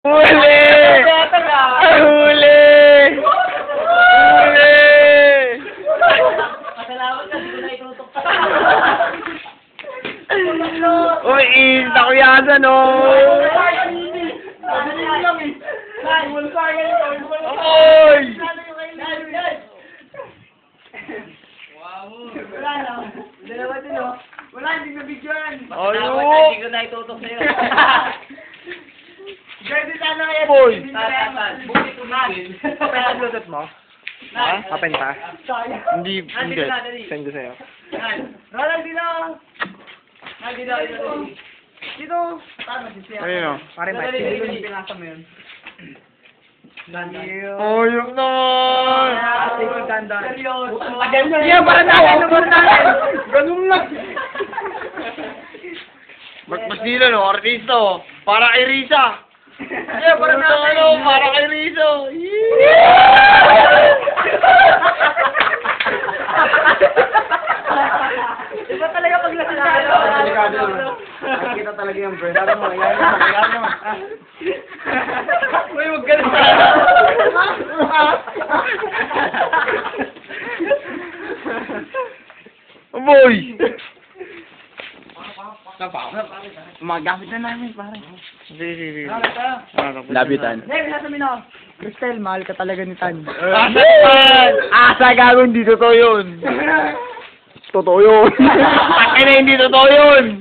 Huli! Huli! Huli! Pasalamat ka, hindi ko na itutok pa. Uy, takuyasan o! Oy! Wala na. Dalawa din o. Wala, hindi na bigyan. Ayun. Hindi ko na itutok sa'yo. Pwede sana kaya. Boy! Buti tumagin. Open ang Bluetooth mo? Ha? Open pa? Hindi, hindi. Send ko sa'yo. Roland, dito. Dito. Dito. Tama si Siya. Ayun o. Pare, Mike. Dito yung pinasa mo yun. Ayun naman! Seryoso. Yan, para natin! Ganun lang! Mas nila no, artista oh. Para kay Risa! Yeah, para natin! Para kay Risa! Iba talaga pag nasasalo. Nakikita talaga yung brand. Alam mo, yan mo. Uy, huwag ka na. Boy! Magamit na namin, pare. Sige. Labitan. Hey, sasabihin ako. Cristel, mahal ka talaga ni Tan. Asa gagawin, hindi totoo yun. Totoo yun. Bakit na hindi totoo yun?